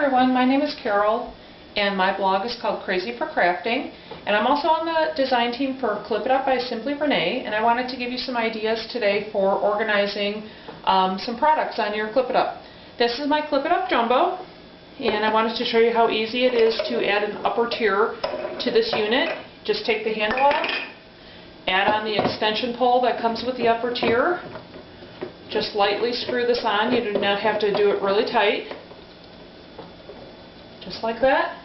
everyone, my name is Carol and my blog is called Crazy for Crafting, and I'm also on the design team for Clip It Up by Simply Renee, and I wanted to give you some ideas today for organizing some products on your Clip It Up. This is my Clip It Up Jumbo, and I wanted to show you how easy it is to add an upper tier to this unit. Just take the handle out, add on the extension pole that comes with the upper tier, just lightly screw this on. You do not have to do it really tight. Just like that.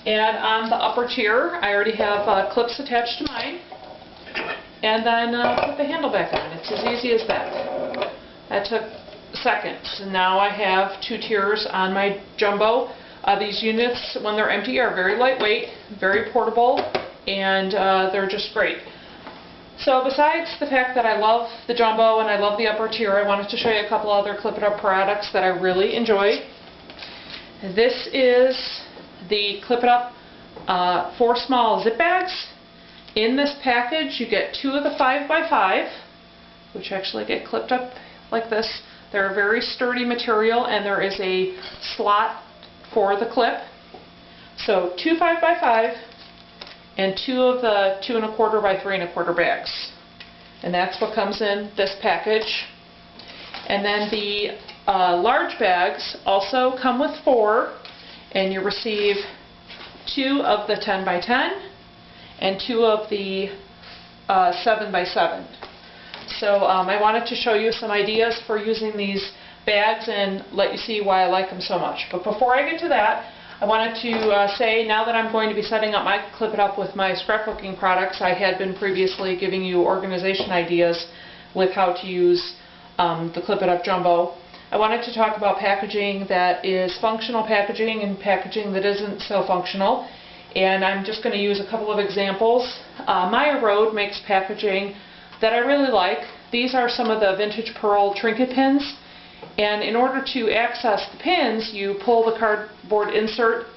Add on the upper tier. I already have clips attached to mine. And then put the handle back on. It's as easy as that. That took seconds. And now I have two tiers on my Jumbo. These units, when they're empty, are very lightweight, very portable, and they're just great. So besides the fact that I love the Jumbo and I love the upper tier, I wanted to show you a couple other Clip It Up products that I really enjoy. This is the Clip It Up 4 small zip bags. In this package you get 2 of the 5x5, which actually get clipped up like this. They're a very sturdy material, and there is a slot for the clip. So 2 5x5 and 2 of the 2 1/4 by 3 1/4 bags. And that's what comes in this package. And then the large bags also come with 4, and you receive 2 of the 10x10 and 2 of the 7x7. So I wanted to show you some ideas for using these bags and let you see why I like them so much. But before I get to that, I wanted to say, now that I'm going to be setting up my Clip It Up with my scrapbooking products, I had been previously giving you organization ideas with how to use the Clip It Up Jumbo. I wanted to talk about packaging that is functional packaging and packaging that isn't so functional, and I'm just going to use a couple of examples. Maya Road makes packaging that I really like. These are some of the vintage pearl trinket pins, and in order to access the pins, you pull the cardboard insert.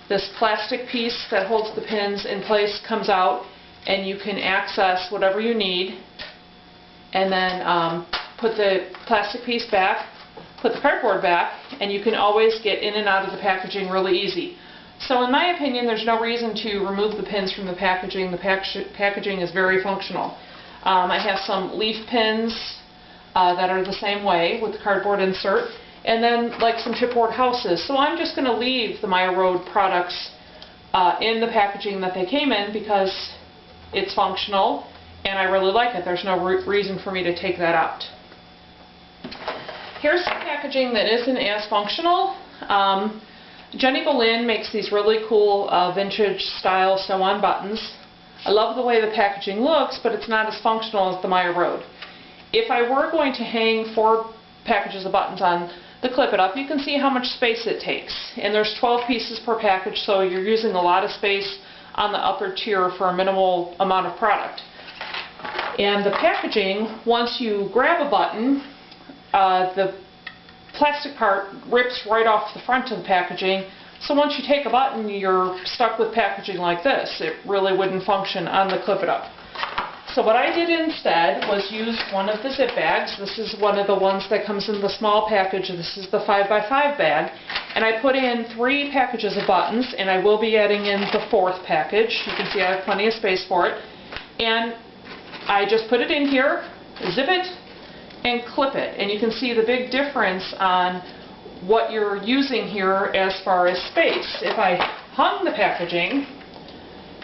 This plastic piece that holds the pins in place comes out, and you can access whatever you need, and then put the plastic piece back, put the cardboard back, and you can always get in and out of the packaging really easy. So in my opinion, there's no reason to remove the pins from the packaging. The packaging is very functional. I have some leaf pins that are the same way with the cardboard insert, and then like some chipboard houses. So I'm just going to leave the Maya Road products in the packaging that they came in because it's functional and I really like it. There's no reason for me to take that out. Here's some packaging that isn't as functional. Jenny Boleyn makes these really cool vintage style sew-on buttons. I love the way the packaging looks, but it's not as functional as the Maya Road. If I were going to hang 4 packages of buttons on the Clip It Up, you can see how much space it takes. And there's 12 pieces per package, so you're using a lot of space on the upper tier for a minimal amount of product. And the packaging, once you grab a button, the plastic part rips right off the front of the packaging. So once you take a button, you're stuck with packaging like this. It really wouldn't function on the Clip It Up. So what I did instead was use one of the zip bags. This is one of the ones that comes in the small package. This is the 5x5 bag. And I put in 3 packages of buttons, and I will be adding in the 4th package. You can see I have plenty of space for it. And I just put it in here, zip it, and clip it. And you can see the big difference on what you're using here as far as space. If I hung the packaging,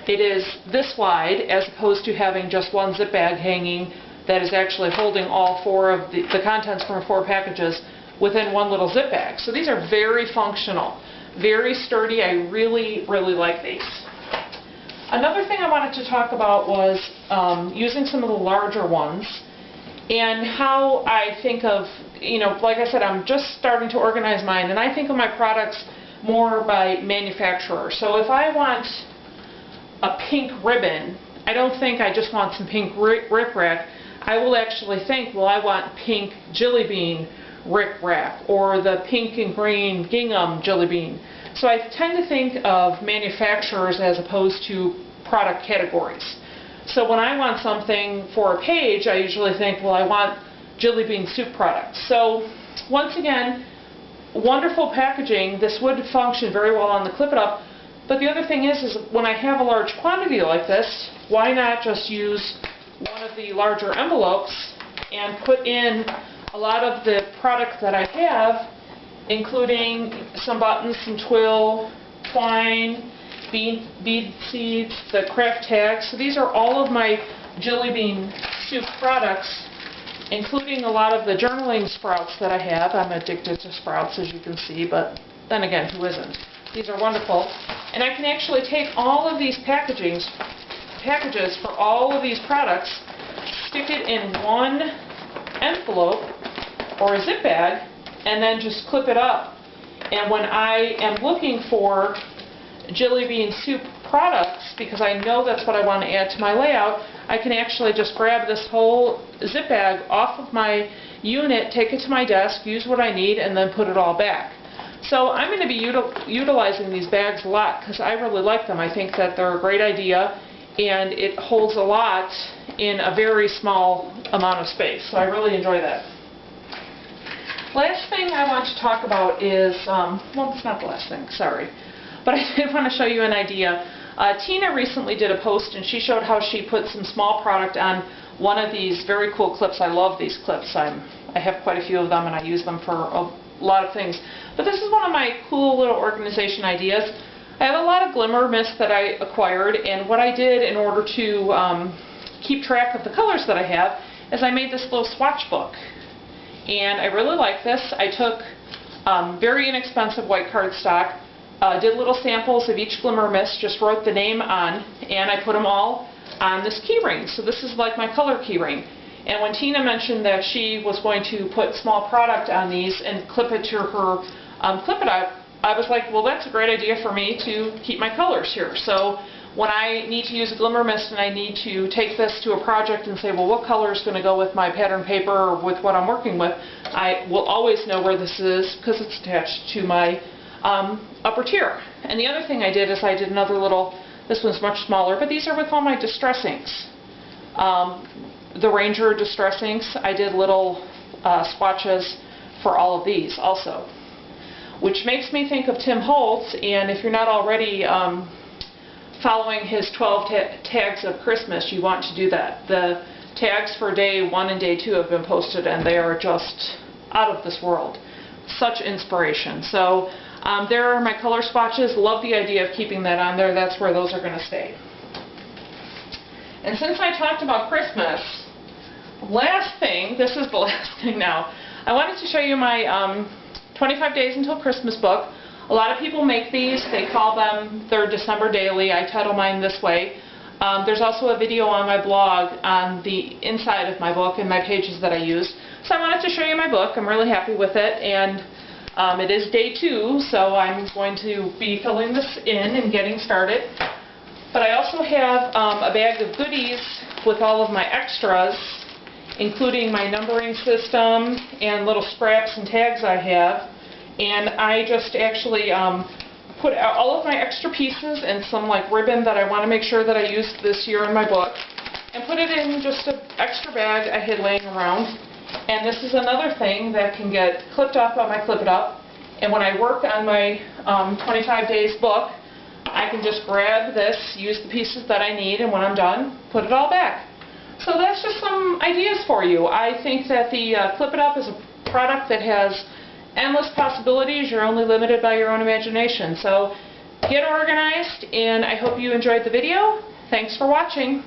it is this wide as opposed to having just one zip bag hanging that is actually holding all 4 of the contents from 4 packages within one little zip bag. So these are very functional, very sturdy. I really, really like these. Another thing I wanted to talk about was using some of the larger ones and how I think of, like I said, I'm just starting to organize mine, and I think of my products more by manufacturer. So if I want a pink ribbon, I don't think I just want some pink rip-rack. I will actually think, well, I want pink Jelly Bean rip-rack or the pink and green gingham Jelly Bean. So I tend to think of manufacturers as opposed to product categories. So when I want something for a page, I usually think, well, I want Jelly Bean soup products. So once again, wonderful packaging. This would function very well on the Clip It Up. But the other thing is when I have a large quantity like this, why not just use one of the larger envelopes and put in a lot of the product that I have, including some buttons, some twill, twine, bead seeds, the craft tags. So these are all of my Jelly Bean Soup products, including a lot of the journaling sprouts that I have. I'm addicted to sprouts, as you can see, but then again, who isn't? These are wonderful. And I can actually take all of these packages for all of these products, stick it in one envelope or a zip bag, and then just clip it up. And when I am looking for Jelly Bean Soup products, because I know that's what I want to add to my layout, I can actually just grab this whole zip bag off of my unit, take it to my desk, use what I need, and then put it all back. So I'm going to be utilizing these bags a lot because I really like them. I think that they're a great idea, and it holds a lot in a very small amount of space. So I really enjoy that. Last thing I want to talk about is, well, it's not the last thing, sorry. But I did want to show you an idea. Tina recently did a post, and she showed how she put some small product on one of these very cool clips. I love these clips. I have quite a few of them, and I use them for a lot of things. But this is one of my cool little organization ideas. I have a lot of glimmer mist that I acquired, and what I did in order to keep track of the colors that I have is I made this little swatch book. And I really like this. I took very inexpensive white cardstock, did little samples of each glimmer mist, just wrote the name on, and I put them all on this key ring. So this is like my color key ring. And when Tina mentioned that she was going to put small product on these and clip it to her Clip It Up, I was like, well, that's a great idea for me to keep my colors here. So when I need to use a glimmer mist and I need to take this to a project and say, well, what color is going to go with my pattern paper or with what I'm working with, I will always know where this is because it's attached to my upper tier. And the other thing I did is I did another little, this one's much smaller, but these are with all my distress inks. The Ranger distress inks, I did little swatches for all of these also. Which makes me think of Tim Holtz, and if you're not already following his 12 tags of Christmas, you want to do that. The tags for day 1 and day 2 have been posted, and they are just out of this world. Such inspiration. So there are my color swatches. Love the idea of keeping that on there. That's where those are going to stay. And since I talked about Christmas, last thing, this is the last thing now, I wanted to show you my 25 Days Until Christmas book. A lot of people make these. They call them their December Daily. I title mine this way. There's also a video on my blog on the inside of my book and my pages that I use. So I wanted to show you my book. I'm really happy with it, and it is day 2, so I'm going to be filling this in and getting started. But I also have a bag of goodies with all of my extras, including my numbering system and little scraps and tags I have. And I just actually put out all of my extra pieces and some like ribbon that I want to make sure that I used this year in my book, and put it in just an extra bag I had laying around. And this is another thing that can get clipped off on my Clip It Up. And when I work on my 25 days book, I can just grab this, use the pieces that I need, and when I'm done, put it all back. So that's just some ideas for you. I think that the Clip It Up is a product that has endless possibilities. You're only limited by your own imagination. So get organized, and I hope you enjoyed the video. Thanks for watching.